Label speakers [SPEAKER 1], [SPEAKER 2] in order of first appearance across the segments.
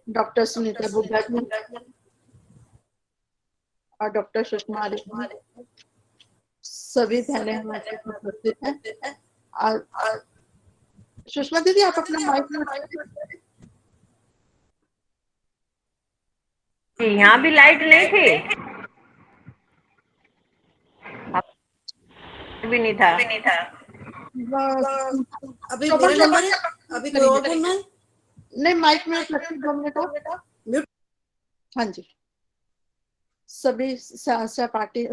[SPEAKER 1] Doctor Sunita Bugga जी और doctor Sushma ji, सभी बहनें हमारे साथ उपस्थित हैं। और सुषमा दीदी, आप अपना माइक में
[SPEAKER 2] यहाँ भी लाइट नहीं थी, भी नहीं था।
[SPEAKER 3] अभी मेरा नंबर है, अभी कोई और बोलना है?
[SPEAKER 1] नहीं, माइक में रखिए 2 मिनट और।
[SPEAKER 3] म्यूट।
[SPEAKER 1] हाँ जी, सभी सहपाठी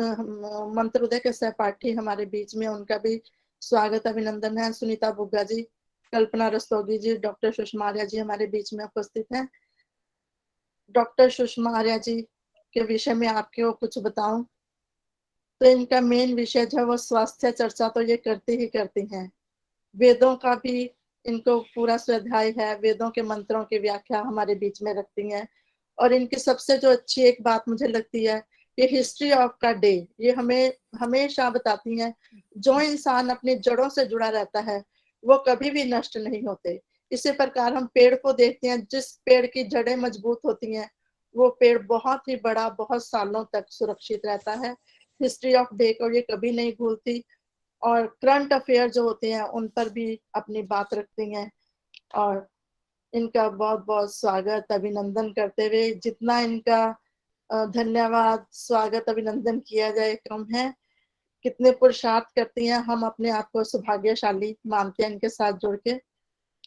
[SPEAKER 1] मंत्रोदय के सहपाठी हमारे बीच में, उनका भी स्वागत अभिनंदन है। सुनीता बुग्गा जी, कल्पना रस्तोगी जी, डॉक्टर सुषमा आर्या जी हमारे बीच में उपस्थित हैं। डॉक्टर सुषमा आर्या जी के विषय में आपको कुछ बताऊं तो इनका मेन विषय जो है वो स्वास्थ्य चर्चा तो ये करती ही करती हैं। वेदों का भी इनको पूरा स्वाध्याय है, वेदों के मंत्रों की व्याख्या हमारे बीच में रखती हैं। और इनकी सबसे जो अच्छी एक बात मुझे लगती है, ये हिस्ट्री ऑफ का डे, ये हमें हमेशा बताती हैं जो इंसान अपनी जड़ों से जुड़ा रहता है वो कभी भी नष्ट नहीं होते। इसी प्रकार हम पेड़ को देखते हैं, जिस पेड़ की जड़ें मजबूत होती हैं वो पेड़ बहुत ही बड़ा, बहुत सालों तक सुरक्षित रहता है। हिस्ट्री ऑफ डे को ये कभी नहीं भूलती और करंट अफेयर जो होते हैं उन पर भी अपनी बात रखती हैं। और इनका बहुत बहुत स्वागत अभिनंदन करते हुए, जितना इनका धन्यवाद स्वागत अभिनंदन किया जाए कम है। कितने पुरुषार्थ करती हैं, हम अपने आप को सौभाग्यशाली मानते हैं इनके साथ जुड़ के।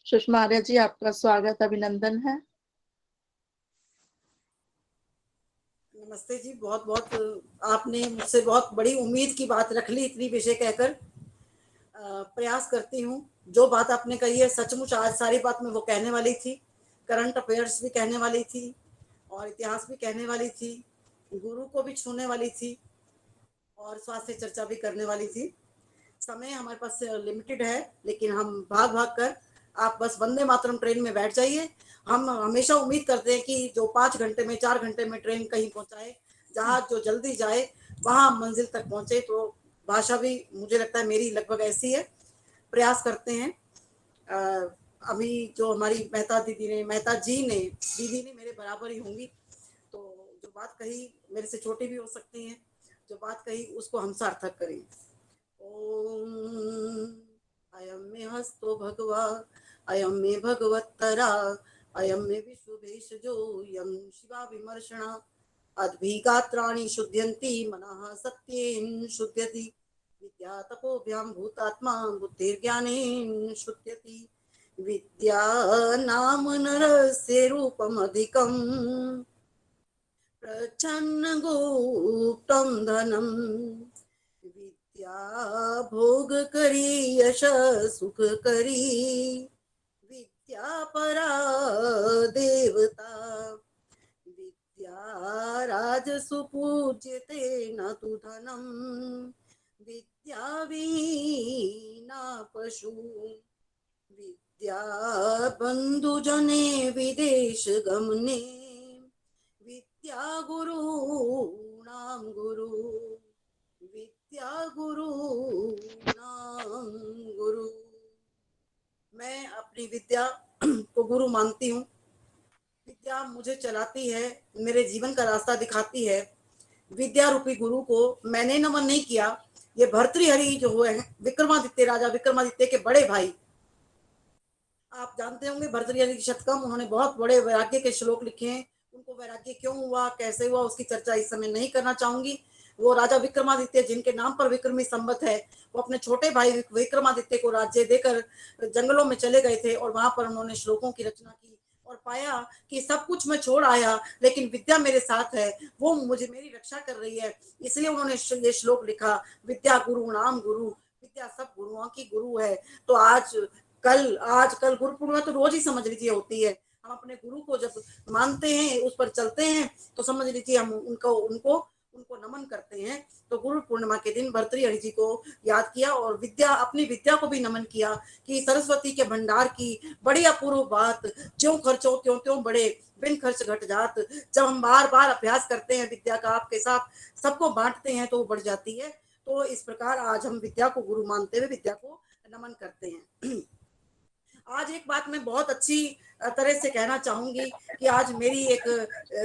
[SPEAKER 1] सुषमा आर्या जी, आपका स्वागत अभिनंदन है।
[SPEAKER 3] नमस्ते जी, बहुत बहुत आपने मुझसे बहुत बड़ी उम्मीद की बात रख ली इतनी विषय कहकर। प्रयास करती हूँ, जो बात आपने कही है सचमुच आज सारी बात मैं वो कहने वाली थी। करंट अफेयर्स भी कहने वाली थी और इतिहास भी कहने वाली थी, गुरु को भी छूने वाली थी और स्वास्थ्य चर्चा भी करने वाली थी। समय हमारे पास लिमिटेड है, लेकिन हम भाग भाग कर, आप बस वंदे मातरम ट्रेन में बैठ जाइए। हम हमेशा उम्मीद करते हैं कि जो 5 घंटे में 4 घंटे में ट्रेन कहीं पहुंचाए, जहाज जो जल्दी जाए वहां मंजिल तक पहुंचे। तो भाषा भी मुझे लगता है मेरी लगभग ऐसी है, प्रयास करते हैं। अभी जो हमारी मेहता दीदी ने मेरे बराबर ही होंगी, तो जो बात कही मेरे से छोटी भी हो सकती हैं, जो बात कही उसको हम सार्थक करें। ओम अयम मे हस्तो भगवा, अयम मे भगवत्तरा, अयम मे विश्वभेषजो यम शिवा विमर्शना, अद्भिगात्राणि शुद्ध्यन्ति मनः सत्येन शुद्ध्यति, विद्या तपोभ्यां भूतात्मा बुद्धिर्ज्ञानेन शुद्ध्यति, विद्या नाम नरस्य रूपमधिकम् प्रच्छन्न गुप्तं धनम्, विद्या भोग करी यश सुख करी, विद्या परा देवता, विद्या राजसु पूज्यते न तु धनम्, विद्या वीणा पशु, विद्या बन्धुजने विदेश गमने, विद्या गुरूणां गुरु, विद्या गुरूणां गुरु। मैं अपनी विद्या को गुरु मानती हूँ। विद्या मुझे चलाती है, मेरे जीवन का रास्ता दिखाती है। विद्या रूपी गुरु को मैंने नमन नहीं किया, ये भर्तृहरि जो हुए हैं, विक्रमादित्य राजा विक्रमादित्य के बड़े भाई, आप जानते होंगे भर्तृहरि शतकम, उन्होंने बहुत बड़े वैराग्य के श्लोक लिखे हैं। उनको वैराग्य क्यों हुआ, कैसे हुआ, उसकी चर्चा इस समय नहीं करना चाहूंगी। वो राजा विक्रमादित्य जिनके नाम पर विक्रमी संवत है, वो अपने छोटे भाई विक्रमादित्य को राज्य देकर जंगलों में चले गए थे और वहां पर उन्होंने श्लोकों की रचना की और पाया कि सब कुछ मैं छोड़ आया लेकिन विद्या मेरे साथ है, वो मुझे मेरी रक्षा कर रही है। इसलिए उन्होंने ये श्लोक लिखा, विद्या गुरु नाम गुरु, विद्या सब गुरुओं की गुरु है। तो आज कल गुरु पूर्णिमा तो रोज ही समझ लीजिए होती है। हम अपने गुरु को जब मानते हैं, उस पर चलते हैं, तो समझ लीजिए हम उनको उनको उनको नमन करते हैं। तो गुरु पूर्णिमा के दिन भर्तृहरि जी को याद किया और विद्या, अपनी विद्या को भी नमन किया कि सरस्वती के भंडार की बड़ी अपूर्व बात, ज्यों खर्चो त्यों त्यों बढ़े, बिन खर्च घट जात। जब हम बार बार अभ्यास करते हैं विद्या का, आपके साथ सबको बांटते हैं तो वो बढ़ जाती है। तो इस प्रकार आज हम विद्या को गुरु मानते हुए विद्या को नमन करते हैं। आज एक बात मैं बहुत अच्छी तरह से कहना चाहूंगी कि आज मेरी एक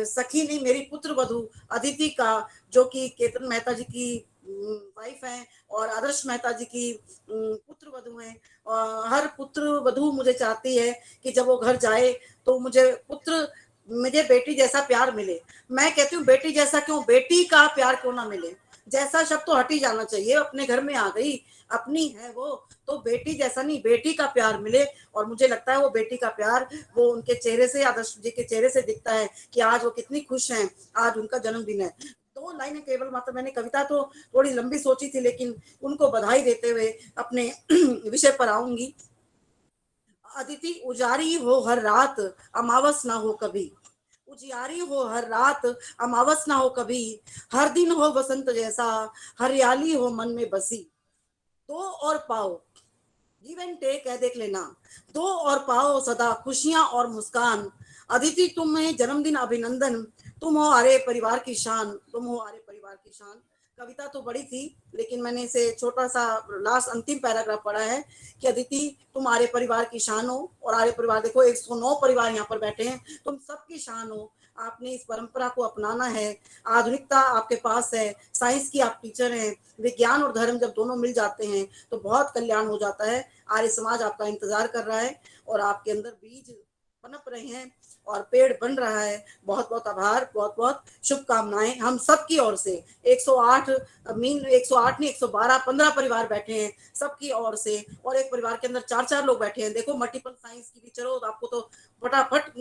[SPEAKER 3] सखी नहीं, मेरी पुत्र वधू अदिति का, जो कि केतन मेहता जी की वाइफ है और आदर्श मेहता जी की पुत्र वधू है। हर पुत्र वधू मुझे चाहती है कि जब वो घर जाए तो मुझे बेटी जैसा प्यार मिले। मैं कहती हूँ बेटी जैसा क्यों, बेटी का प्यार क्यों ना मिले, जैसा शब्द तो हट ही जाना चाहिए, अपने घर में आ गई, अपनी है वो, तो बेटी जैसा नहीं, बेटी का प्यार मिले। और मुझे लगता है वो बेटी का प्यार वो उनके चेहरे से, आदर्श जी के चेहरे से दिखता है कि आज वो कितनी खुश हैं, आज उनका जन्मदिन है। 2 लाइनें केवल मात्र, मैंने कविता तो थोड़ी लंबी सोची थी, लेकिन उनको बधाई देते हुए अपने विषय पर आऊंगी। अदिति, उजारी हो हर रात, अमावस ना हो कभी, उजियारी हो हर रात, अमावस ना हो कभी, हर दिन हो बसंत जैसा, हरियाली हो मन में बसी, दो और पाओ, गिव एंड टेक है, देख लेना, दो और पाओ सदा खुशियां और मुस्कान। अदिति तुम्हें जन्मदिन अभिनंदन, तुम हो आर्य परिवार की शान, तुम हो आर्य परिवार की शान। कविता तो बड़ी थी, लेकिन मैंने इसे छोटा सा लास्ट अंतिम पैराग्राफ पढ़ा है कि अदिति तुम आर्य परिवार की शान हो। और आर्य परिवार देखो 109 परिवार यहाँ पर बैठे हैं, तुम सबकी शान हो। आपने इस परंपरा को अपनाना है, आधुनिकता आपके पास है, साइंस की आप टीचर हैं, विज्ञान और धर्म जब दोनों मिल जाते हैं तो बहुत कल्याण हो जाता है। आर्य समाज आपका इंतजार कर रहा है और आपके अंदर बीज पनप रहे हैं और पेड़ बन रहा है। बहुत बहुत आभार, बहुत बहुत शुभकामनाएं हम सबकी ओर से। 108 108 नहीं, 112 15 परिवार बैठे हैं सबकी ओर से, और एक परिवार के अंदर 4-4 लोग बैठे हैं। देखो मल्टीपल साइंस की टीचर हो तो आपको तो फटाफट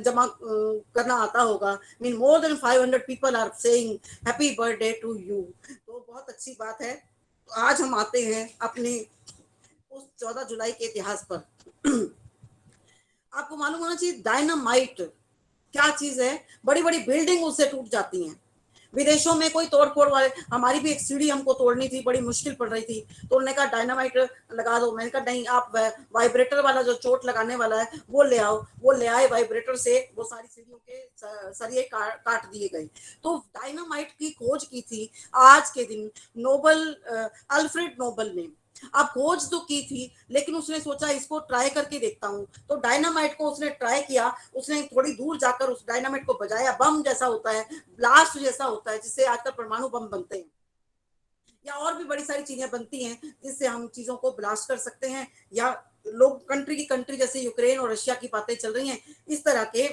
[SPEAKER 3] जमा करना आता होगा। Mean more than 500 people are saying happy birthday to you, तो बहुत अच्छी बात है। तो आज हम आते हैं अपने उस 14 जुलाई के इतिहास पर। आपको मालूम होना चाहिए डायनामाइट क्या चीज है। बड़ी बड़ी बिल्डिंग उससे टूट जाती हैं। विदेशों में कोई तोड़ फोड़ वाले, हमारी भी एक सीढ़ी हमको तोड़नी थी, बड़ी मुश्किल पड़ रही थी, तो उन्होंने कहा डायनामाइट लगा दो। मैंने कहा नहीं, आप वाइब्रेटर वाला जो चोट लगाने वाला है वो ले आओ। वो ले आए, वाइब्रेटर से वो सारी सीढ़ियों के सरिये काट दिए गए। तो डायनामाइट की खोज की थी आज के दिन नोबल, अल्फ्रेड नोबल ने। अब खोज तो की थी, लेकिन उसने सोचा इसको ट्राई करके देखता हूँ, तो डायनामाइट को उसने ट्राई किया। उसने थोड़ी दूर जाकर उस डायनामाइट को बजाया, बम जैसा होता है, ब्लास्ट जैसा होता है, जिससे आजकल परमाणु बम बनते हैं या और भी बड़ी सारी चीजें बनती हैं जिससे हम चीजों को ब्लास्ट कर सकते हैं। या लोग कंट्री जैसे यूक्रेन और रशिया की बातें चल रही हैं, इस तरह के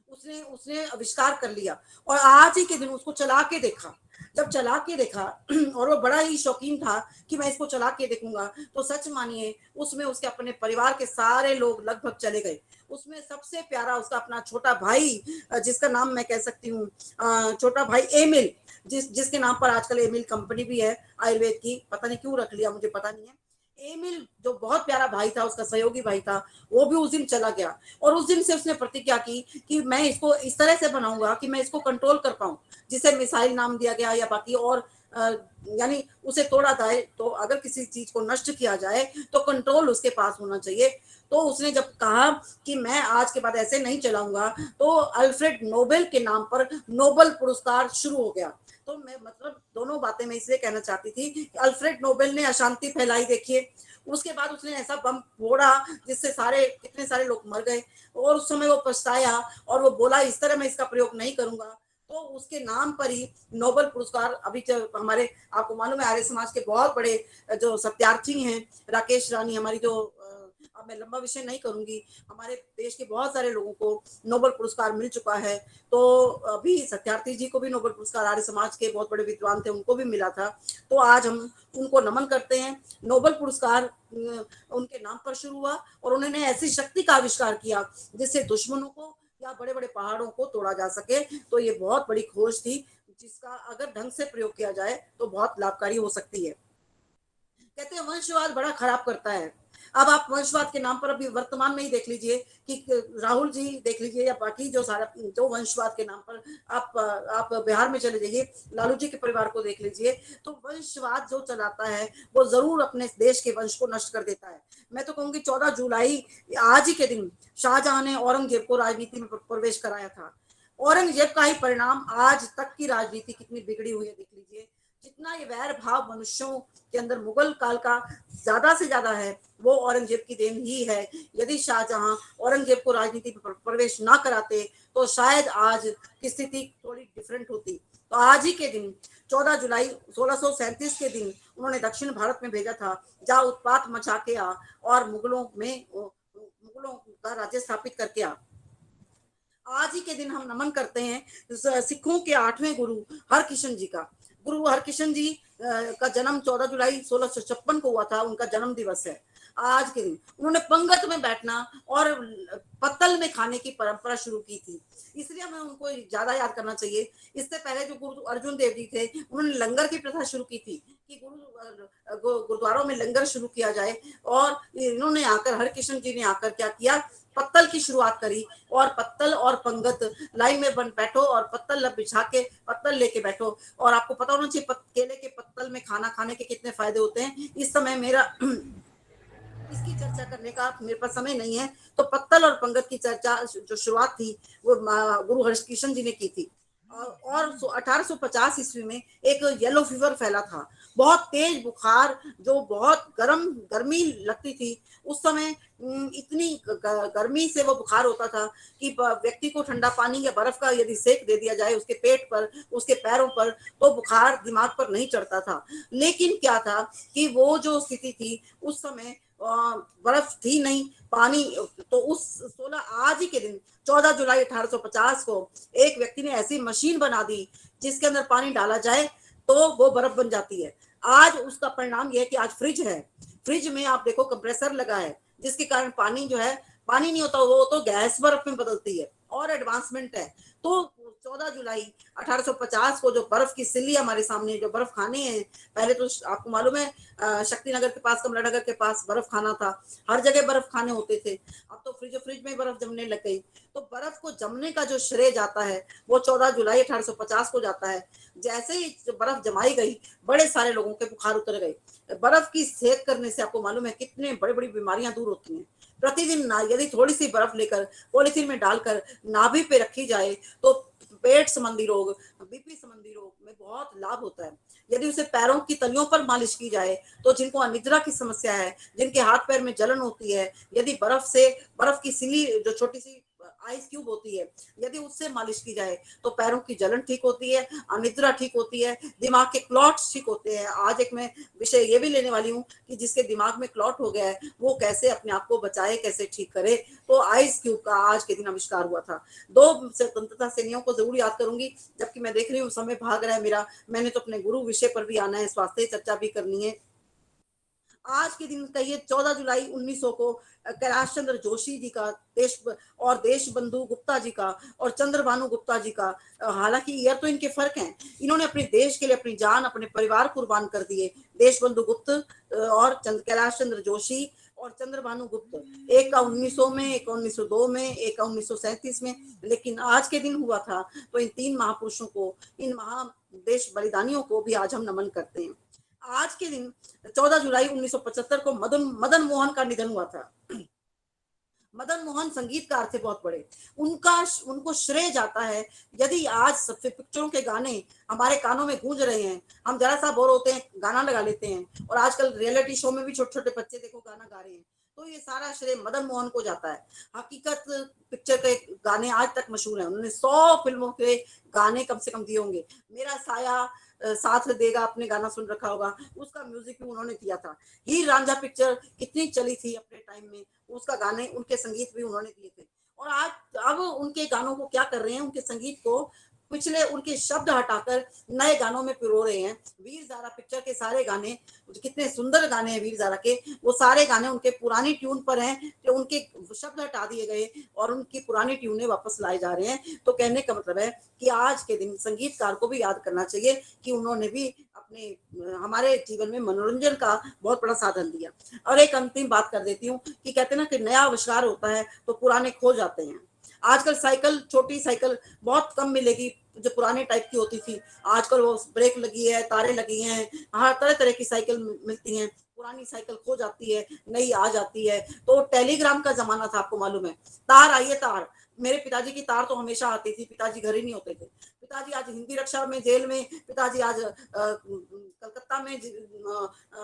[SPEAKER 3] उसने उसने आविष्कार कर लिया। और आज ही के दिन उसको चला के देखा। जब चला के देखा और वो बड़ा ही शौकीन था कि मैं इसको चला के देखूंगा, तो सच मानिए उसमें उसके अपने परिवार के सारे लोग लगभग चले गए। उसमें सबसे प्यारा उसका अपना छोटा भाई, जिसका नाम मैं कह सकती हूँ छोटा भाई एमिल, जिसके नाम पर आजकल एमिल कंपनी भी है आयुर्वेद की, पता नहीं क्यों रख लिया, मुझे पता नहीं है। एमिल जो बहुत प्यारा भाई था, उसका सहयोगी भाई था, वो भी उस दिन चला गया। और उस दिन से उसने प्रतिज्ञा की कि मैं इसको इस तरह से बनाऊंगा कि मैं इसको कंट्रोल कर पाऊं, जिसे मिसाइल नाम दिया गया या बाकी और यानी उसे तोड़ा जाए तो अगर किसी चीज को नष्ट किया जाए तो कंट्रोल उसके पास होना चाहिए। तो उसने जब कहा कि मैं आज के बाद ऐसे नहीं चलाऊंगा, तो अल्फ्रेड नोबेल के नाम पर नोबेल पुरस्कार शुरू हो गया। तो मैं मतलब दोनों बातें मैं इसलिए कहना चाहती थी कि अल्फ्रेड नोबेल ने अशांति फैलाई, देखिए उसके बाद उसने ऐसा बम फोड़ा जिससे कितने सारे लोग मर गए, और उस समय वो पछताया और वो बोला इस तरह मैं इसका प्रयोग नहीं करूंगा। तो उसके नाम पर ही नोबेल पुरस्कार अभी हमारे, आपको मालूम है आर्य समाज के बहुत बड़े जो सत्यार्थी हैं, राकेश रानी हमारी, जो अब मैं लंबा विषय नहीं करूंगी, हमारे देश के बहुत सारे लोगों को नोबेल पुरस्कार मिल चुका है। तो अभी सत्यार्थी जी को भी नोबेल पुरस्कार, आर्य समाज के बहुत बड़े विद्वान थे, उनको भी मिला था। तो आज हम उनको नमन करते हैं। नोबेल पुरस्कार उनके नाम पर शुरू हुआ और उन्होंने ऐसी शक्ति का आविष्कार किया जिससे दुश्मनों को या बड़े बड़े पहाड़ों को तोड़ा जा सके। तो ये बहुत बड़ी खोज थी जिसका अगर ढंग से प्रयोग किया जाए तो बहुत लाभकारी हो सकती है। कहते हैं वंशवाद बड़ा खराब करता है। अब आप वंशवाद के नाम पर अभी वर्तमान में ही देख लीजिए कि राहुल जी देख लीजिए या बाकी जो वंशवाद के नाम पर आप बिहार में चले जाइए, लालू जी के परिवार को देख लीजिए, तो वंशवाद जो चलाता है वो जरूर अपने देश के वंश को नष्ट कर देता है। मैं तो कहूंगी 14 जुलाई आज ही के दिन शाहजहां ने औरंगजेब को राजनीति में प्रवेश कराया था। औरंगजेब का ही परिणाम आज तक की राजनीति कितनी बिगड़ी हुई है देख लीजिए। जितना ये वैर भाव मनुष्यों के अंदर मुगल काल का ज्यादा से ज्यादा है, वो औरंगजेब की देन ही है। यदि शाहजहां औरंगजेब को राजनीति में प्रवेश ना कराते तो शायद आज की स्थिति थोड़ी डिफरेंट होती। तो आज ही के दिन 14 जुलाई 1637 के दिन उन्होंने दक्षिण भारत में भेजा था, जहाँ उत्पात मचा के आ और मुगलों का राज्य स्थापित करके आ। आज ही के दिन हम नमन करते हैं सिखों के 8वें गुरु हरकिशन जी का। गुरु हरकिशन जी का जन्म 14 जुलाई 1656 को हुआ था, उनका जन्म दिवस है आज के दिन। उन्होंने पंगत में बैठना और पत्तल में खाने की परंपरा शुरू की थी, इसलिए हमें उनको ज्यादा याद करना चाहिए। इससे पहले जो गुरु अर्जुन देव जी थे, उन्होंने लंगर की प्रथा शुरू की थी कि गुरुद्वारों में लंगर शुरू किया जाए, और इन्होंने आकर हरकिशन जी ने आकर क्या किया, पत्तल की शुरुआत करी। और पत्तल और पंगत लाइन में बन बैठो और पत्तल बिछा के पत्तल लेके बैठो। और आपको पता होना चाहिए केले के पत्तल में खाना खाने के कितने फायदे होते हैं। इस समय मेरा इसकी चर्चा करने का मेरे पास समय नहीं है, तो पत्तल और पंगत की चर्चा जो शुरुआत थी वो गुरु हरकिशन जी ने की थी। और 1850 ईस्वी में एक येलो फीवर फैला था, बहुत तेज बुखार, जो बहुत गर्मी लगती थी उस समय। इतनी गर्मी से वो बुखार होता था कि व्यक्ति को ठंडा पानी या बर्फ का यदि सेक दे दिया जाए उसके पेट पर, उसके पैरों पर, तो बुखार दिमाग पर नहीं चढ़ता था। लेकिन क्या था कि वो जो स्थिति थी उस समय बर्फ थी नहीं, पानी। तो उस 16 आज ही के दिन 14 जुलाई 1850 को एक व्यक्ति ने ऐसी मशीन बना दी जिसके अंदर पानी डाला जाए तो वो बर्फ बन जाती है। आज उसका परिणाम यह है कि आज फ्रिज है, फ्रिज में आप देखो कंप्रेसर लगा है, जिसके कारण पानी जो है, पानी नहीं होता, वो तो गैस बर्फ में बदलती है, और एडवांसमेंट है। तो 14 जुलाई 1850 को जो बर्फ की सिल्ली हमारे सामने, जो बर्फ खाने हैं, पहले तो आपको मालूम है शक्तिनगर के पास, कमला नगर के पास बर्फ खाना था, हर जगह बर्फ खाने होते थे। अब तो फ्रिज में बर्फ जमने लग गई। तो बर्फ को जमने का जो श्रेय जाता है वो 14 जुलाई 1850 को जाता है। जैसे ही बर्फ जमाई गई, बड़े सारे लोगों के बुखार उतर गए। बर्फ की सेक करने से आपको मालूम है कितने बड़ी बड़ी बीमारियां दूर होती हैं। प्रतिदिन यदि थोड़ी सी बर्फ लेकर पॉलिथीन में डालकर नाभि पे रखी जाए तो पेट संबंधी रोग, बीपी संबंधी रोग में बहुत लाभ होता है। यदि उसे पैरों की तलियों पर मालिश की जाए तो जिनको अनिद्रा की समस्या है, जिनके हाथ पैर में जलन होती है, यदि बर्फ की सिली जो छोटी सी आइस क्यूब होती है, यदि उससे मालिश की जाए तो पैरों की जलन ठीक होती है, अनिद्रा ठीक होती है, दिमाग के क्लॉट्स ठीक होते हैं। आज एक मैं विषय ये भी लेने वाली हूँ कि जिसके दिमाग में क्लॉट हो गया है वो कैसे अपने आप को बचाए, कैसे ठीक करे। तो आइस क्यूब का आज के दिन आविष्कार हुआ था। 2 स्वतंत्रता सेनानियों को जरूर याद करूंगी, जबकि मैं देख रही हूँ समय भाग रहा है मेरा। मैंने तो अपने गुरु विषय पर भी आना है, स्वास्थ्य चर्चा भी करनी है। आज के दिन कहिए 14 जुलाई 1900 को कैलाश चंद्र जोशी जी का देश बंधु गुप्ता जी का और चंद्रभानु गुप्ता जी का, हालांकि ईयर तो इनके फर्क हैं, इन्होंने अपने देश के लिए अपनी जान, अपने परिवार कुर्बान कर दिए। देश बंधु गुप्त और कैलाश चंद्र जोशी और चंद्रभानु गुप्त, एक का 1900 में, एक का 1902 में, एक का 1937 में। लेकिन आज के दिन हुआ था, तो इन 3 महापुरुषों को, इन महादेश बलिदानियों को भी आज हम नमन करते हैं। आज के दिन 14 जुलाई 1975 को मदन मोहन का निधन हुआ था। मदन मोहन संगीतकार थे बहुत बड़े, उनको श्रेय जाता है। यदि आज पिक्चरों के गाने हमारे कानों में गूंज रहे हैं, हम जरा सा बोर होते हैं, गाना लगा लेते हैं, और आजकल रियलिटी शो में भी छोटे छोटे बच्चे देखो गाना गा रहे हैं, तो ये सारा श्रेय मदन मोहन को जाता है। हकीकत पिक्चर के गाने आज तक मशहूर हैं, उन्होंने 100 फिल्मों के गाने कम से कम दिए होंगे। मेरा साया साथ देगा, आपने गाना सुन रखा होगा, उसका म्यूजिक भी उन्होंने दिया था। हीर रांझा पिक्चर कितनी चली थी अपने टाइम में, उसका गाने, उनके संगीत भी उन्होंने दिए थे। और आज अब उनके गानों को क्या कर रहे हैं, उनके संगीत को पिछले उनके शब्द हटाकर नए गानों में पिरो रहे हैं। वीर ज़ारा पिक्चर के सारे गाने, कितने सुंदर गाने हैं वीर ज़ारा के, वो सारे गाने उनके पुरानी ट्यून पर हैं, जो उनके शब्द हटा दिए गए और उनकी पुरानी ट्यूनें वापस लाए जा रहे हैं। तो कहने का मतलब है कि आज के दिन संगीतकार को भी याद करना चाहिए कि उन्होंने भी अपने हमारे जीवन में मनोरंजन का बहुत बड़ा साधन दिया। और एक अंतिम बात कर देती हूँ कि कहते हैं ना कि नया आविष्कार होता है तो पुराने खो जाते हैं। आजकल साइकिल, छोटी साइकिल बहुत कम मिलेगी जो पुराने टाइप की होती थी। आजकल वो ब्रेक लगी है, तारे लगी हैं, हर तरह तरह की साइकिल मिलती हैं। पुरानी साइकिल खो जाती है, नई आ जाती है। तो टेलीग्राम का जमाना था, आपको मालूम है, तार आइए तार। मेरे पिताजी की तार तो हमेशा आती थी, पिताजी घर ही नहीं होते थे। पिताजी आज हिंदी रक्षा में जेल में, पिताजी आज कलकत्ता में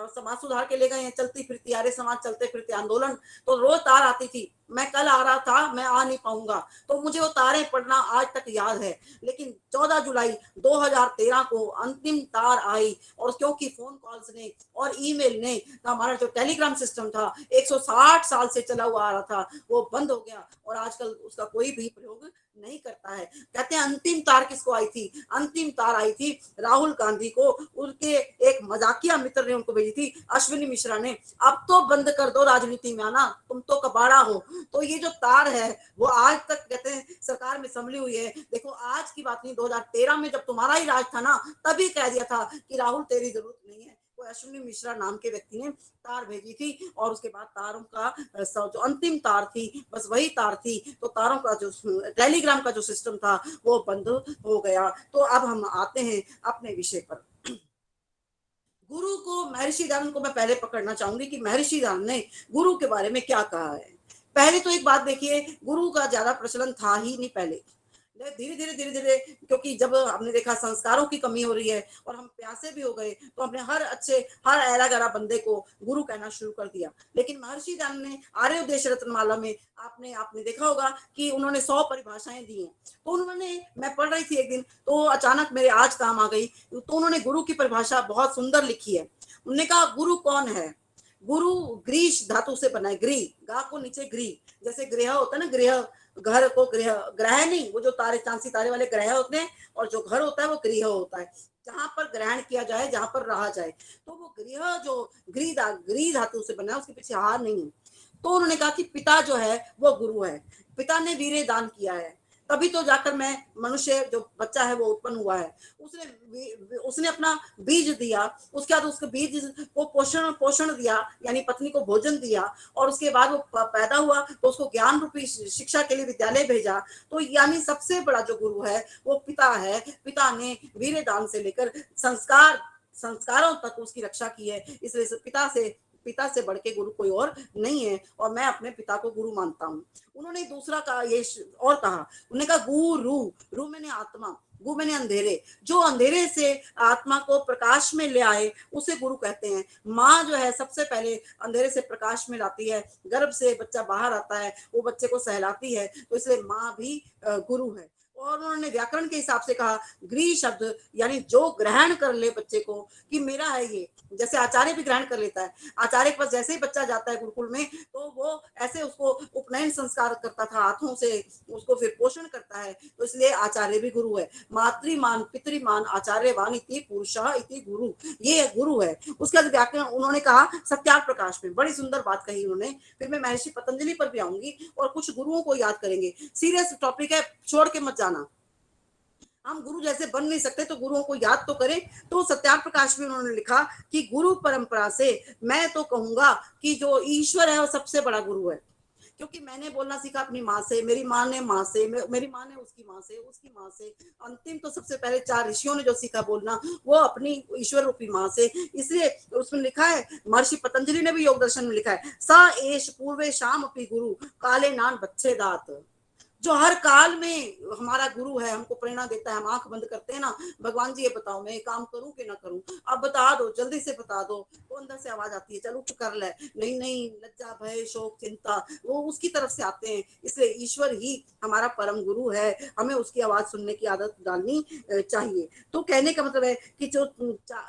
[SPEAKER 3] समाज सुधार के ले गए हैं, चलती फिरती आर्य समाज, चलते फिरते आंदोलन। तो रोज तार आती थी, मैं कल आ रहा था, मैं आ नहीं पाऊंगा, तो मुझे वो तारें पढ़ना आज तक याद है। लेकिन 14 जुलाई 2013 को अंतिम तार आई, और क्योंकि फोन कॉल्स ने और ईमेल ने, हमारा जो टेलीग्राम सिस्टम था 160 साल से चला हुआ आ रहा था, वो बंद हो गया और आजकल उसका कोई भी प्रयोग नहीं करता है। कहते हैं अंतिम तार किसको आई थी? अंतिम तार आई थी राहुल गांधी को, उनके एक मजाकिया मित्र ने उनको भेजी थी, अश्विनी मिश्रा ने। अब तो बंद कर दो राजनीति में आना, तुम तो कबाड़ा हो। तो ये जो तार है वो आज तक कहते हैं सरकार में संभली हुई है। देखो आज की बात नहीं, 2013 में जब तुम्हारा ही राज था ना, तभी कह दिया था कि राहुल तेरी जरूरत नहीं है। वो अश्विनी मिश्रा नाम के व्यक्ति ने तार भेजी थी, और उसके बाद तारों का जो अंतिम तार थी, बस वही तार थी। तो तारों का जो टेलीग्राम का जो सिस्टम था वो बंद हो गया। तो अब हम आते हैं अपने विषय पर। गुरु को, महर्षि दयानंद को मैं पहले पकड़ना चाहूंगी कि महर्षि दयानंद ने गुरु के बारे में क्या कहा है। पहले तो एक बात देखिए, गुरु का ज्यादा प्रचलन था ही नहीं पहले। धीरे धीरे क्योंकि जब हमने देखा संस्कारों की कमी हो रही है और हम प्यासे भी हो गए, तो हमने हर ऐरा गरा बंदे को गुरु कहना शुरू कर दिया। लेकिन महर्षि दयानंद ने आर्य उद्देश रत्नमाला में आपने देखा होगा कि उन्होंने 100 परिभाषाएं दी हैं। तो उन्होंने, मैं पढ़ रही थी एक दिन, तो अचानक मेरे आज काम आ गई, तो उन्होंने गुरु की परिभाषा बहुत सुंदर लिखी है। उन्होंने कहा गुरु कौन है? गुरु ग्रीश धातु से बना है, ग्री, गा को नीचे ग्री, जैसे गृह होता है ना, गृह, घर को गृह, ग्रह नहीं, वो जो तारे चांद सितारे वाले ग्रह होते हैं, और जो घर होता है वो गृह होता है, जहां पर ग्रहण किया जाए, जहां पर रहा जाए। तो वो गृह जो ग्री धातु से बना है, उसके पीछे हार नहीं है। तो उन्होंने कहा कि पिता जो है वो गुरु है, पिता ने वीर्य दान किया है, तभी तो जाकर मैं मनुष्य जो बच्चा है वो उत्पन्न हुआ है। उसने अपना बीज दिया, उसके बाद उसके बीज को पोषण दिया, यानी पत्नी को भोजन दिया, और उसके बाद वो पैदा हुआ तो उसको ज्ञान रूपी शिक्षा के लिए विद्यालय भेजा। तो यानी सबसे बड़ा जो गुरु है वो पिता है। पिता ने वीर्य दान से लेकर संस्कारों तक उसकी रक्षा की है। इसलिए पिता से बढ़ के गुरु कोई और नहीं है, और मैं अपने पिता को गुरु मानता हूँ। उन्होंने दूसरा कहा, ये और कहा, उन्होंने कहा रू मैंने आत्मा, गु मैंने अंधेरे, जो अंधेरे से आत्मा को प्रकाश में ले आए उसे गुरु कहते हैं। माँ जो है सबसे पहले अंधेरे से प्रकाश में लाती है, गर्भ से बच्चा बाहर आता है, वो बच्चे को सहलाती है, तो इसलिए माँ भी गुरु है। और उन्होंने व्याकरण के हिसाब से कहा गृह शब्द यानी जो ग्रहण कर ले बच्चे को कि मेरा है ये, जैसे आचार्य भी ग्रहण कर लेता है। आचार्य के पास जैसे ही बच्चा जाता है गुरुकुल में, तो वो ऐसे उसको उपनयन संस्कार करता था, हाथों से उसको फिर पोषण करता है, तो इसलिए आचार्य भी गुरु है। मातृमान पितृमान आचार्यवान इति पुरुषः इति गुरु, ये गुरु है। उसके बाद व्याकरण उन्होंने कहा सत्यार्थ प्रकाश में, बड़ी सुंदर बात कही उन्होंने। फिर मैं महर्षि पतंजलि पर भी आऊंगी और कुछ गुरुओं को याद करेंगे। सीरियस टॉपिक है, छोड़ के मत जाना। हम गुरु जैसे बन नहीं सकते तो गुरुओं को याद तो करें। तो सत्यार्थ प्रकाश में उन्होंने लिखा कि गुरु परंपरा से मैं तो कहूंगा कि जो ईश्वर है वो सबसे बड़ा गुरु है। क्योंकि मैंने बोलना सीखा अपनी माँ से, मेरी माँ ने माँ से, मेरी माँ ने उसकी माँ से, उसकी माँ से, अंतिम तो सबसे पहले 4 ऋषियों ने जो सीखा बोलना वो अपनी ईश्वर रूपी माँ से। इसलिए उसमें लिखा है, महर्षि पतंजलि ने भी योग दर्शन में लिखा है, सा एष पूर्वे शाम अपि गुरु काले नान बच्छेदात, जो हर काल में हमारा गुरु है, हमको प्रेरणा देता है। हम आंख बंद करते हैं ना, भगवान जी ये बताओ मैं ये काम करूं कि ना करूं, अब बता दो, जल्दी से बता दो। तो अंदर से आवाज आती है, चल उठ कर ले, नहीं, लज्जा भय शोक चिंता वो उसकी तरफ से आते हैं। इसलिए ईश्वर ही हमारा परम गुरु है, हमें उसकी आवाज सुनने की आदत डालनी चाहिए। तो कहने का मतलब है कि जो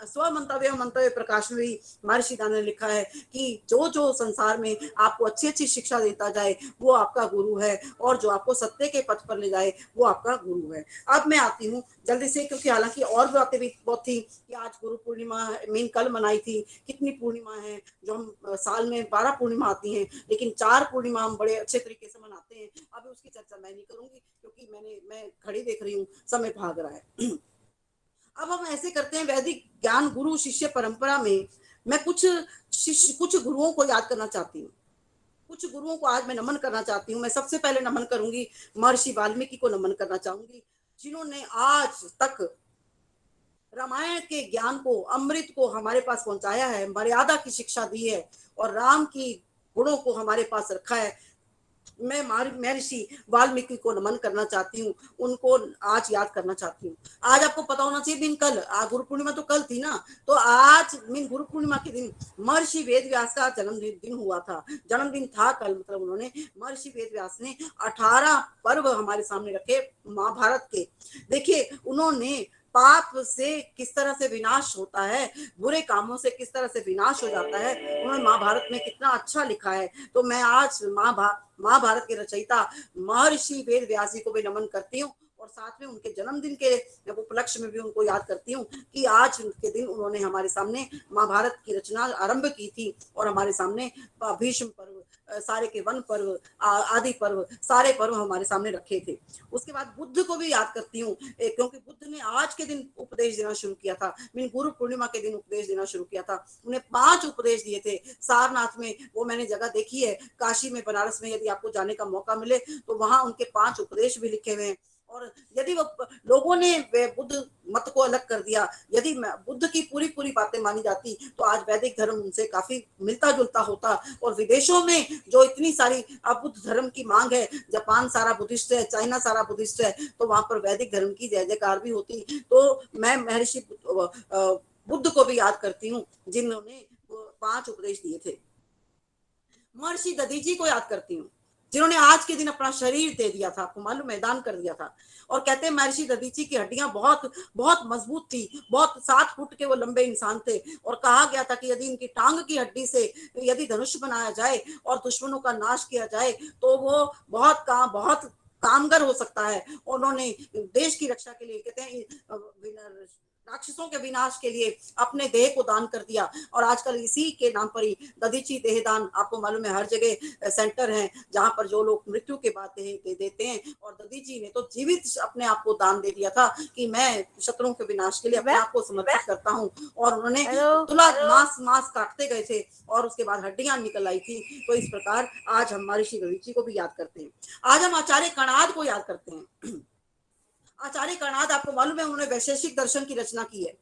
[SPEAKER 3] स्व मंतव्य प्रकाश में भी महर्षि दयानंद ने लिखा है कि जो संसार में आपको अच्छी शिक्षा देता जाए वो आपका गुरु है, और जो आपको सत्य के पथ पर ले जाए वो आपका गुरु है। अब मैं आती हूँ जल्दी से, क्योंकि हालांकि और बातें भी बहुत थी कि आज गुरु पूर्णिमा मीन कल मनाई थी। कितनी पूर्णिमा है जो हम साल में 12 पूर्णिमा आती हैं, लेकिन 4 पूर्णिमा हम बड़े अच्छे तरीके से मनाते हैं। अभी उसकी चर्चा मैं नहीं करूंगी क्योंकि मैं घड़ी देख रही हूँ, समय भाग रहा है। अब हम ऐसे करते हैं, वैदिक ज्ञान गुरु शिष्य परंपरा में मैं कुछ गुरुओं को याद करना चाहती हूँ। कुछ गुरुओं को आज मैं नमन करना चाहती हूँ। मैं सबसे पहले नमन करूंगी महर्षि वाल्मीकि को नमन करना चाहूंगी, जिन्होंने आज तक रामायण के ज्ञान को, अमृत को हमारे पास पहुंचाया है, मर्यादा की शिक्षा दी है और राम की गुणों को हमारे पास रखा है। मैं महर्षि वाल्मीकि को नमन करना चाहती हूँ, उनको आज याद करना चाहती हूँ। आज आपको पता होना चाहिए बिन कल, गुरु पूर्णिमा तो कल थी ना, तो आज बिन गुरु पूर्णिमा के दिन महर्षि वेद व्यास का जन्मदिन हुआ था, जन्मदिन था कल। मतलब उन्होंने, महर्षि वेद व्यास ने 18 पर्व हमारे सामने रखे महाभारत के। देखिए उन्होंने पाप से किस तरह से विनाश होता है, बुरे कामों से किस तरह से विनाश हो जाता है, उन्होंने महाभारत में कितना अच्छा लिखा है। तो मैं आज महाभारत के रचयिता महर्षि वेद व्यास जी को भी नमन करती हूँ और साथ में उनके जन्मदिन के उपलक्ष्य में भी उनको याद करती हूँ कि आज के दिन उन्होंने हमारे सामने महाभारत की रचना आरंभ की थी और हमारे सामने भीष्म पर्व, सारे के वन पर्व, आदि पर्व, सारे पर्व हमारे सामने रखे थे। उसके बाद बुद्ध को भी याद करती हूँ, क्योंकि बुद्ध ने आज के दिन उपदेश देना शुरू किया था, गुरु पूर्णिमा के दिन उपदेश देना शुरू किया था। उन्हें 5 उपदेश दिए थे सारनाथ में, वो मैंने जगह देखी है, काशी में, बनारस में, यदि आपको जाने का मौका मिले तो वहां उनके 5 उपदेश भी लिखे हुए हैं। और यदि वो लोगों ने बुद्ध मत को अलग कर दिया, यदि बुद्ध की पूरी पूरी बातें मानी जाती तो आज वैदिक धर्म उनसे काफी मिलता जुलता होता। और विदेशों में जो इतनी सारी बुद्ध धर्म की मांग है, जापान सारा बुद्धिस्ट है, चाइना सारा बुद्धिस्ट है, तो वहां पर वैदिक धर्म की जय जयकार भी होती। तो मैं महर्षि बुद्ध को भी याद करती हूँ जिन्होंने 5 उपदेश दिए थे। महर्षि दधीची को याद करती हूँ जिन्होंने आज के दिन अपना शरीर दे दिया था, आपको मालूम, मैदान कर दिया था। और कहते हैं महर्षि दधीची की हड्डियां बहुत बहुत मजबूत थी, बहुत 7 फुट के वो लंबे इंसान थे। और कहा गया था कि यदि इनकी टांग की हड्डी से यदि धनुष बनाया जाए और दुश्मनों का नाश किया जाए तो वो बहुत कामगर हो सकता है। उन्होंने देश की रक्षा के लिए, कहते हैं राक्षसों के विनाश के लिए अपने देह को दान कर दिया। और आजकल इसी के नाम पर ही दधीची देहदान, आपको मालूम है, हर जगह सेंटर हैं जहां पर जो लोग मृत्यु के बाद देह दे देते हैं। और दधीची ने तो जीवित अपने आप को दान दे दिया था कि मैं शत्रुओं के विनाश के लिए अपने आप को समर्पित करता हूँ। और उन्होंने तुला मांस काटते गए थे और उसके बाद हड्डियां निकल आई थी। तो इस प्रकार आज हम महर्षि दधीची को भी याद करते हैं। आज हम आचार्य कणाद को याद करते हैं। आचार्य कणाद, आपको मालूम है, उन्होंने वैशेषिक दर्शन की रचना की है।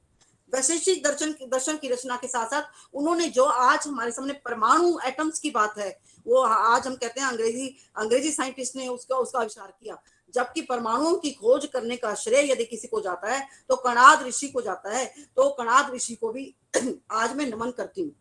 [SPEAKER 3] वैशेषिक दर्शन की रचना के साथ साथ उन्होंने जो आज हमारे सामने परमाणु एटम्स की बात है, वो आज हम कहते हैं अंग्रेजी साइंटिस्ट ने उसका आविष्कार किया। जबकि परमाणुओं की खोज करने का श्रेय यदि किसी को जाता है तो कणाद ऋषि को जाता है। तो कणाद ऋषि को भी आज मैं नमन करती हूँ।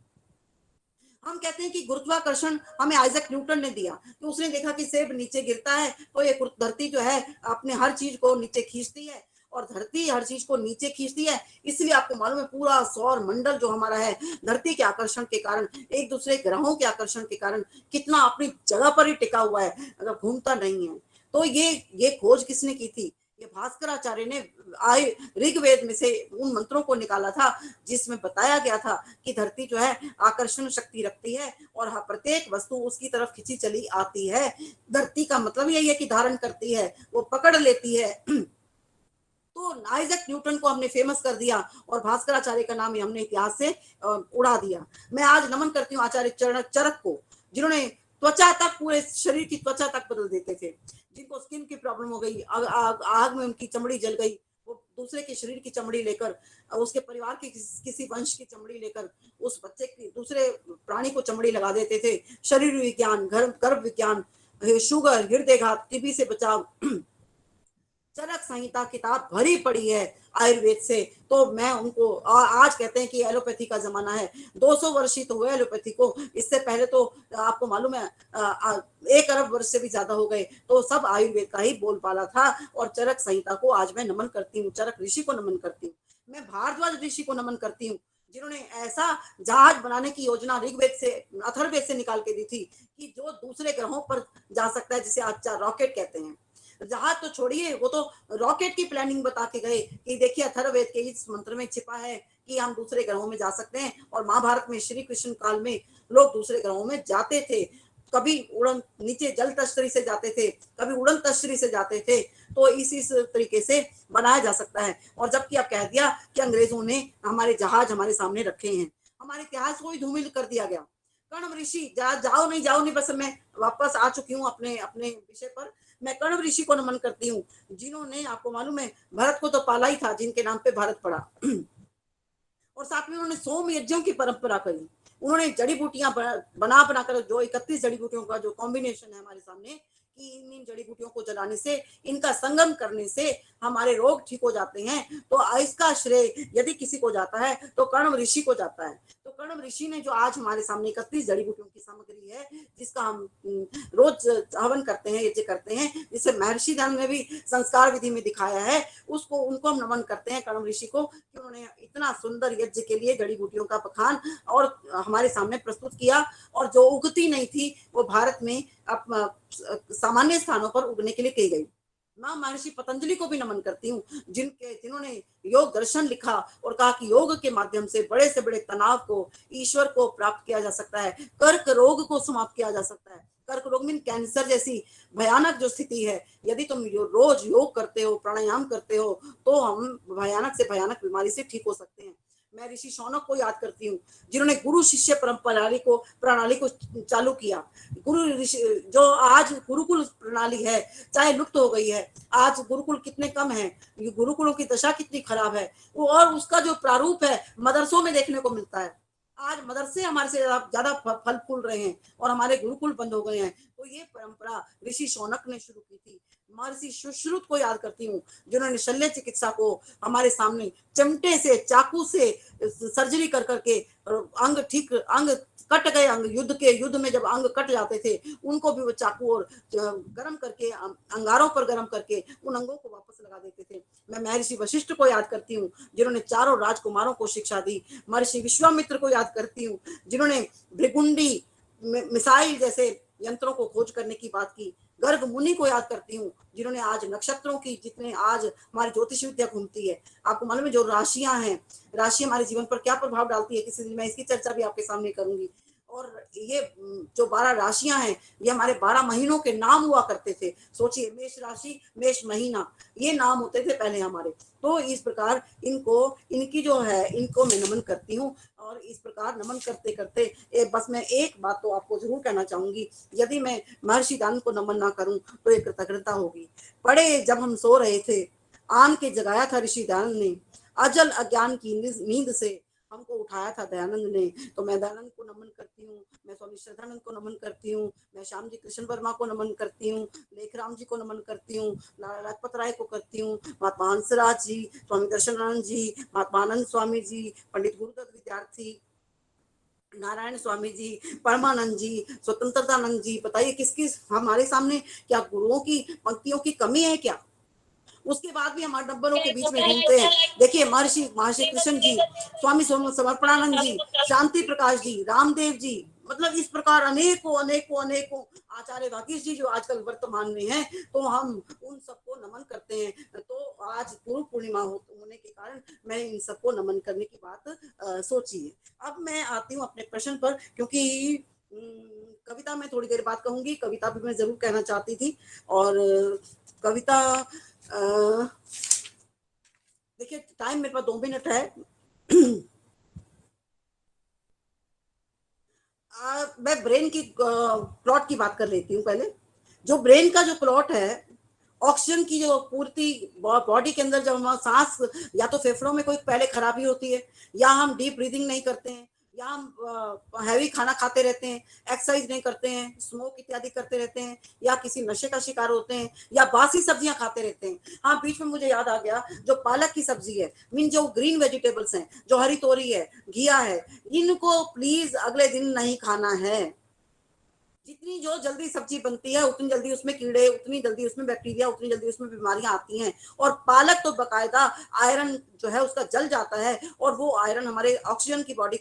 [SPEAKER 3] हम कहते हैं कि गुरुत्वाकर्षण हमें आइजैक न्यूटन ने दिया, तो उसने देखा कि सेब नीचे गिरता है तो ये धरती जो है अपने हर चीज को नीचे खींचती है और धरती हर चीज को नीचे खींचती है। इसलिए आपको मालूम है पूरा सौर मंडल जो हमारा है, धरती के आकर्षण के कारण, एक दूसरे ग्रहों के आकर्षण के कारण कितना अपनी जगह पर ही टिका हुआ है, अगर घूमता नहीं है। तो ये खोज किसने की थी? ये भास्कराचार्य ने ऋग्वेद में से उन मंत्रों को निकाला था जिसमें बताया गया था कि धरती जो है आकर्षण शक्ति रखती है और प्रत्येक वस्तु उसकी तरफ खिंची चली आती है। धरती का मतलब यही है कि धारण करती है, वो पकड़ लेती है। तो आइजैक न्यूटन को हमने फेमस कर दिया और भास्कराचार्य का नाम हमने इतिहास से उड़ा दिया। मैं आज नमन करती हूँ आचार्य चरक को, जिन्होंने त्वचा तक, पूरे शरीर की त्वचा तक बदल देते थे। जिनको स्किन की प्रॉब्लम हो गई, आग में उनकी चमड़ी जल गई, वो दूसरे के शरीर की चमड़ी लेकर, उसके परिवार की किसी वंश की चमड़ी लेकर उस बच्चे की, दूसरे प्राणी को चमड़ी लगा देते थे। शरीर विज्ञान, गर्भ विज्ञान, शुगर, हृदय घात, टीबी से बचाव, चरक संहिता किताब भरी पड़ी है आयुर्वेद से। तो मैं उनको आज कहते हैं कि एलोपैथी का जमाना है, 200 वर्ष ही तो हुए एलोपैथी को, इससे पहले तो आपको मालूम है 1 अरब वर्ष से भी ज्यादा हो गए, तो सब आयुर्वेद का ही बोलबाला था। और चरक संहिता को आज मैं नमन करती हूँ, चरक ऋषि को नमन करती हूँ, मैं भारद्वाज ऋषि को नमन करती हूँ, जिन्होंने ऐसा जहाज बनाने की योजना ऋग्वेद से, अथर्ववेद से निकाल के दी थी कि जो दूसरे ग्रहों पर जा सकता है, जिसे आज रॉकेट कहते हैं। जहाज तो छोड़िए, वो तो रॉकेट की प्लानिंग बता के गए कि देखिए अथर्ववेद के इस मंत्र में छिपा है कि हम दूसरे ग्रहों में जा सकते हैं। और महाभारत में श्री कृष्ण काल में लोग दूसरे ग्रहों में जाते थे, कभी उड़न नीचे जल तश्तरी से जाते थे, कभी उड़न तश्तरी से जाते थे। तो इस तरीके से बनाया जा सकता है। और जबकि आप कह दिया कि अंग्रेजों ने हमारे जहाज हमारे सामने रखे हैं, हमारे इतिहास को ही धूमिल कर दिया गया। कण्व ऋषि, जाओ नहीं, बस मैं वापस आ चुकी हूँ अपने अपने विषय पर। मैं कण्व ऋषि को नमन करती हूँ, जिन्होंने, आपको मालूम है, भरत को तो पाला ही था, जिनके नाम पे भारत पड़ा। और साथ में उन्होंने सोम यज्ञों की परंपरा करी। उन्होंने जड़ी बूटियां बना बनाकर, जो 31 जड़ी बूटियों का जो कॉम्बिनेशन है हमारे सामने, कि इन जड़ी बूटियों को जलाने से, इनका संगम करने से हमारे रोग ठीक हो जाते हैं। तो इसका श्रेय यदि किसी को जाता है तो कण्व ऋषि को जाता है। तो कण्व ऋषि ने जो आज हमारे सामने 31 जड़ी बूटियों की सामग्री है, जिसका हम रोज हवन करते हैं, यज्ञ करते हैं, जिसे महर्षि दयानंद ने भी संस्कार विधि में दिखाया है, उसको, उनको हम नमन करते हैं, कण्व ऋषि को, कि उन्होंने इतना सुंदर यज्ञ के लिए जड़ी बूटियों का बखान और हमारे सामने प्रस्तुत किया। और जो उगती नहीं थी वो भारत में सामान्य स्थानों पर उगने के लिए कही गई। मैं महर्षि पतंजलि को भी नमन करती हूँ, जिन्होंने योग दर्शन लिखा और कहा कि योग के माध्यम से बड़े से बड़े तनाव को, ईश्वर को प्राप्त किया जा सकता है, कर्क रोग को समाप्त किया जा सकता है। कर्क रोग मीन कैंसर जैसी भयानक जो स्थिति है, यदि तुम रोज योग करते हो, प्राणायाम करते हो, तो हम भयानक से भयानक बीमारी से ठीक हो सकते हैं। मैं ऋषि शौनक को याद करती हूँ, जिन्होंने गुरु शिष्य प्रणाली को चालू किया। गुरु ऋषि, जो आज गुरुकुल प्रणाली है, चाहे लुप्त हो गई है, आज गुरुकुल कितने कम हैं, गुरुकुलों की दशा कितनी खराब है, वो, और उसका जो प्रारूप है मदरसों में देखने को मिलता है। आज मदरसे हमारे से ज्यादा फल फूल रहे हैं और हमारे गुरुकुल बंद हो गए हैं। तो ये परंपरा ऋषि शौनक ने शुरू की थी। महर्षि सुश्रुत को याद करती हूँ, जिन्होंने शल्य चिकित्सा को हमारे सामने चिमटे से, चाकू से सर्जरी कर करके अंग ठीक, अंग कट गए, अंग युद्ध में जब अंग कट जाते थे, उनको भी वो चाकू और गरम करके, अंगारों पर गरम करके उन अंगों को वापस लगा देते थे। मैं महर्षि वशिष्ठ को याद करती हूँ, जिन्होंने चारों राजकुमारों को शिक्षा दी। महर्षि विश्वामित्र को याद करती हूँ, जिन्होंने भृगुंडी मिसाइल जैसे यंत्रों को खोज करने की बात की। गर्ग मुनि को याद करती हूँ, जिन्होंने आज नक्षत्रों की, जितने आज हमारी ज्योतिष विद्या घूमती है, आपको मालूम है जो राशियां हैं, राशि हमारे जीवन पर क्या प्रभाव डालती है, किसी दिन मैं इसकी चर्चा भी आपके सामने करूंगी। और ये जो 12 राशियां हैं, ये हमारे 12 महीनों के नाम हुआ करते थे। सोचिए, मेष राशि, मेष महीना, ये नाम होते थे पहले हमारे। तो इस प्रकार इनकी जो है, इनको मैं नमन करती हूँ। और इस प्रकार नमन करते करते बस मैं एक बात तो आपको जरूर कहना चाहूंगी, यदि मैं महर्षि दान को नमन ना करूं तो ये कृतज्ञता होगी। पड़े जब हम सो रहे थे, आन के जगाया था ऋषि दयानंद ने, अजल अज्ञान की नींद से हमको उठाया था दयानंद ने। तो मैं दयानंद को नमन करती हूँ, मैं स्वामी श्रद्धानंद को नमन करती हूँ, मैं श्याम जी कृष्ण वर्मा को नमन करती हूँ, लेखराम जी को नमन करती हूँ, लाजपत राय को करती हूँ, महात्मा हंसराज जी, स्वामी दर्शनानंद जी, महात्मा आनंद स्वामी जी, पंडित गुरुदत्त विद्यार्थी, नारायण स्वामी जी, परमानंद जी, स्वतंत्रतानंद जी। बताइए किस किस हमारे सामने, क्या गुरुओं की पंक्तियों की कमी है क्या? उसके बाद भी हमारे डब्बरों के बीच में घूमते हैं। देखिए, महर्षि कृष्ण जी, स्वामी समर्पणानंद जी, शांति प्रकाश जी, रामदेव जी, मतलब इस प्रकार अनेकों आचार्य वागीश जी जो आजकल वर्तमान में हैं, तो हम उन सबको नमन करते हैं। तो आज गुरु पूर्णिमा होने के कारण मैं इन सबको नमन करने की बात सोची है। अब मैं आती हूँ अपने प्रश्न पर, क्योंकि कविता में थोड़ी देर बात कहूंगी, कविता भी मैं जरूर कहना चाहती थी। और कविता, देखिए टाइम मेरे पास 2 मिनट है। मैं ब्रेन की प्लॉट की बात कर लेती हूँ पहले। जो ब्रेन का जो प्लॉट है, ऑक्सीजन की जो पूर्ति बॉडी के अंदर, जब हम सांस, या तो फेफड़ों में कोई पहले खराबी होती है, या हम डीप ब्रीदिंग नहीं करते हैं, या हम हैवी खाना खाते रहते हैं, एक्सरसाइज नहीं करते हैं, स्मोक इत्यादि करते रहते हैं, या किसी नशे का शिकार होते हैं, या बासी सब्जियां खाते रहते हैं। हाँ, बीच में मुझे याद आ गया, जो पालक की सब्जी है, मीन जो ग्रीन वेजिटेबल्स हैं, जो हरी तोरी है, घिया है, इनको प्लीज अगले दिन नहीं खाना है। जितनी जो जल्दी सब्जी बनती है, उतनी जल्दी उसमें कीड़े, उतनी जल्दी उसमें बैक्टीरिया, उतनी जल्दी उसमें बीमारियां आती हैं। और पालक तो बकायदा आयरन जो है उसका जल जाता है, और वो आयरन हमारे ऑक्सीजन की बॉडी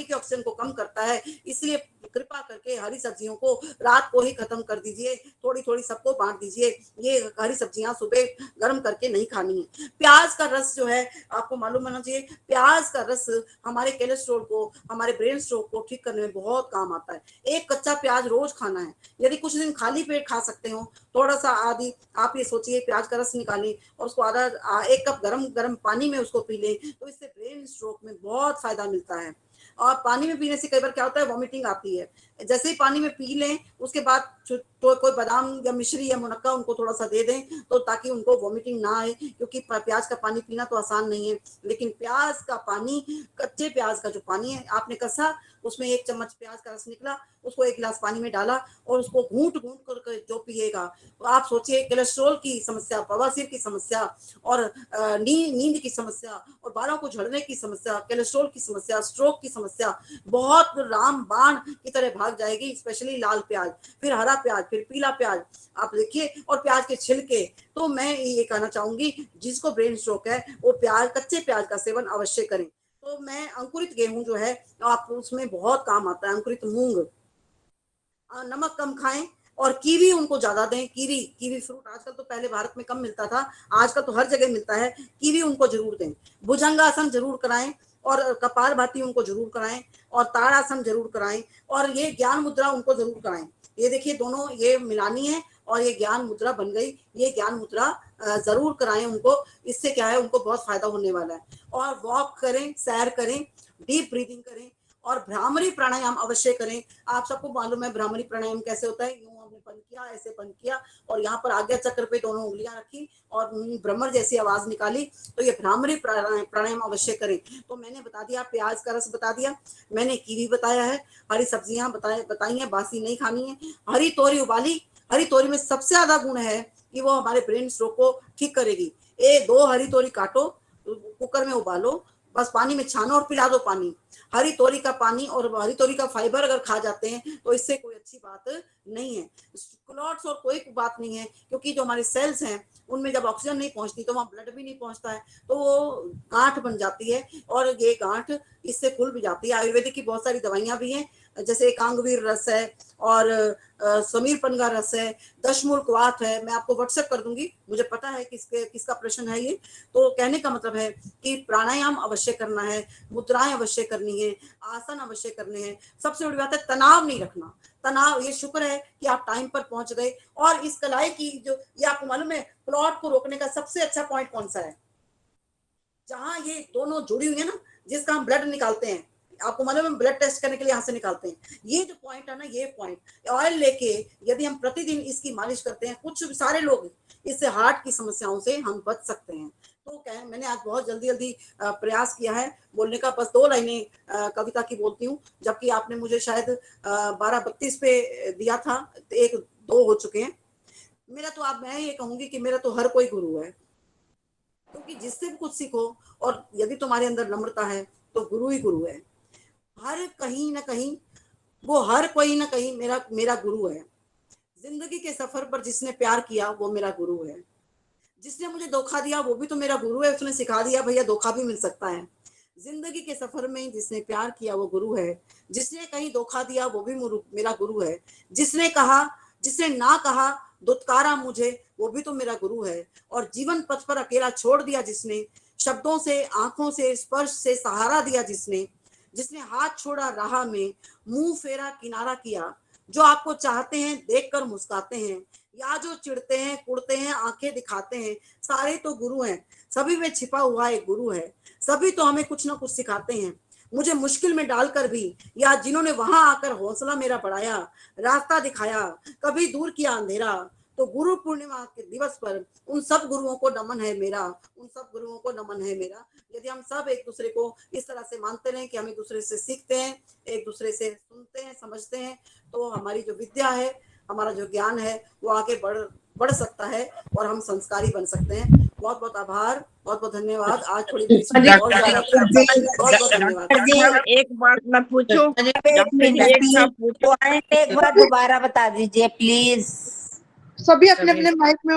[SPEAKER 3] के ऑक्सीजन को कम करता है। इसलिए कृपा करके हरी सब्जियों को रात को ही खत्म कर दीजिए, थोड़ी थोड़ी सबको बांट दीजिए। ये हरी सब्जियां सुबह गर्म करके नहीं खानी है। प्याज का रस जो है, आपको मालूम होना चाहिए, प्याज का रस हमारे कोलेस्ट्रॉल को, हमारे ब्रेन स्ट्रोक को ठीक करने में बहुत काम आता है। एक कच्चा प्याज रोज खाना है। यदि कुछ दिन खाली पेट खा सकते हो, थोड़ा सा आदि, आप ये सोचिए, प्याज का रस निकालिए और उसको आधा 1 कप गरम पानी में उसको पी लें, तो इससे ब्रेन स्ट्रोक में बहुत फायदा मिलता है। और पानी में पीने से कई बार क्या होता है, वॉमिटिंग आती है। जैसे ही पानी में पी लें उसके बाद तो कोई बादाम या मिश्री या मुनक्का उनको थोड़ा सा दे दें, तो ताकि उनको वॉमिटिंग ना आए, क्योंकि प्याज का पानी पीना तो आसान नहीं है, लेकिन प्याज का पानी, कच्चे प्याज का जो पानी है आपने कसा, उसमें 1 चम्मच प्याज का रस निकला, उसको 1 गिलास पानी में डाला और उसको घूंट घूंट कर जो पिएगा, तो आप सोचिए कोलेस्ट्रॉल की समस्या, बवासीर की समस्या और नींद की समस्या और बालों को झड़ने की समस्या, कोलेस्ट्रॉल की समस्या, स्ट्रोक की समस्या बहुत रामबाण की तरह भाग जाएगी। स्पेशली लाल प्याज, फिर हरा प्याज, फिर पीला प्याज, आप देखिए, और प्याज के छिलके। तो मैं ये कहना चाहूंगी जिसको ब्रेन स्ट्रोक है वो कच्चे प्याज का सेवन अवश्य करें। तो मैं अंकुरित गेहूं जो है आप उसमें बहुत काम आता है, अंकुरित मूंग, नमक कम खाएं और कीवी उनको ज्यादा दें। कीवी फ्रूट आजकल तो पहले भारत में कम मिलता था, आजकल तो हर जगह मिलता है, कीवी उनको जरूर दें। भुजंगासन जरूर कराएं और कपालभाति उनको जरूर कराएं और ताड़ासन जरूर कराएं और ये ज्ञान मुद्रा उनको जरूर कराएं। ये देखिए दोनों ये मिलानी है और ये ज्ञान मुद्रा बन गई, ये ज्ञान मुद्रा जरूर कराएं उनको, इससे क्या है उनको बहुत फायदा होने वाला है। और वॉक करें, सैर करें, डीप ब्रीदिंग करें और भ्रामरी प्राणायाम अवश्य करें। आप सबको मालूम है भ्रामरी प्राणायाम कैसे होता है, यूं हमने बंद किया, ऐसे बंद किया और यहाँ पर आज्ञा चक्र पे दोनों उंगलियां रखी और भ्रमर जैसी आवाज निकाली, तो ये भ्रामरी प्राणायाम अवश्य करें। तो मैंने बता दिया, प्याज का रस बता दिया, मैंने कीवी बताया है, हरी सब्जियां बताई हैं, बासी नहीं खानी है, हरी तोरी उबाली। हरी तोरी में सबसे ज्यादा गुण है कि वो हमारे ब्रेन स्ट्रोक को ठीक करेगी। 2 हरी तोरी काटो, कुकर में उबालो, बस पानी में छानो और पिला दो पानी। हरी तोरी का पानी और हरी तोरी का फाइबर अगर खा जाते हैं तो इससे कोई अच्छी बात नहीं है। क्लॉट्स और कोई बात नहीं है, क्योंकि जो हमारे सेल्स हैं उनमें जब ऑक्सीजन नहीं पहुंचती तो वहाँ ब्लड भी नहीं पहुंचता है, तो वो गांठ बन जाती है और ये गांठ इससे खुल भी जाती है। आयुर्वेदिक की बहुत सारी दवाइयां भी हैं, जैसे एकांगवीर रस है और समीर पनगा रस है, दशमूल वात है, मैं आपको व्हाट्सएप कर दूंगी, मुझे पता है किसका प्रश्न है ये। तो कहने का मतलब है कि प्राणायाम अवश्य करना है, मुद्राएं अवश्य करनी है, आसन अवश्य करने हैं। सबसे बड़ी बात है तनाव नहीं रखना। तनाव, ये शुक्र है कि आप टाइम पर पहुंच गए। और इस कलाई की जो, ये आपको मालूम है क्लॉट को रोकने का सबसे अच्छा पॉइंट कौन सा है, जहां ये दोनों जुड़ी हुई है ना, जिसका हम ब्लड निकालते हैं, आपको मालूम है ब्लड टेस्ट करने के लिए यहाँ से निकालते हैं, ये जो पॉइंट है ना, ये पॉइंट ऑयल लेके यदि हम प्रतिदिन इसकी मालिश करते हैं, कुछ सारे लोग इससे हार्ट की समस्याओं से हम बच सकते हैं। तो क्या है, मैंने आज बहुत जल्दी प्रयास किया है बोलने का, बस 2 लाइनें कविता की बोलती हूँ, जबकि आपने मुझे शायद 12:32 पे दिया था, 1-2 हो चुके हैं। मेरा तो मैं ये कहूंगी कि मेरा तो हर कोई गुरु है, क्योंकि जिससे भी कुछ सीखो और यदि तुम्हारे अंदर नम्रता है तो गुरु ही गुरु है। हर कहीं ना कहीं वो हर कोई ना कहीं मेरा गुरु है। जिंदगी के सफर पर जिसने प्यार किया वो मेरा गुरु है। जिसने मुझे धोखा दिया वो भी तो मेरा गुरु है, उसने सिखा दिया भैया धोखा भी मिल सकता है। जिंदगी के सफर में जिसने प्यार किया वो गुरु है, जिसने कहीं धोखा दिया वो भी मेरा गुरु है। जिसने ना कहा, दुत्कारा मुझे, वो भी तो मेरा गुरु है। और जीवन पथ पर अकेला छोड़ दिया जिसने, शब्दों से, आंखों से, स्पर्श से सहारा दिया जिसने हाथ छोड़ा राह में, मुंह फेरा किनारा किया, जो आपको चाहते हैं देखकर मुस्काते हैं, या जो चिढ़ते हैं, कुड़ते हैं, आंखें दिखाते हैं, सारे तो गुरु हैं। सभी में छिपा हुआ एक गुरु है, सभी तो हमें कुछ ना कुछ सिखाते हैं। मुझे मुश्किल में डालकर भी, या जिन्होंने वहां आकर हौसला मेरा बढ़ाया, रास्ता दिखाया, कभी दूर किया अंधेरा, तो गुरु पूर्णिमा के दिवस पर उन सब गुरुओं को नमन है मेरा, उन सब गुरुओं को नमन है मेरा। यदि हम सब एक दूसरे को इस तरह से मानते रहें कि हम एक दूसरे से सीखते हैं, एक दूसरे से सुनते हैं, समझते हैं, तो हमारी जो विद्या है, हमारा जो ज्ञान है वो आगे बढ़ सकता है और हम संस्कारी बन सकते हैं। बहुत बहुत आभार, बहुत बहुत धन्यवाद। आज थोड़ी बहुत
[SPEAKER 2] धन्यवाद। एक बात मैं पूछूं,
[SPEAKER 4] एक बार दोबारा बता दीजिए प्लीज।
[SPEAKER 1] सभी अपने अपने माइक में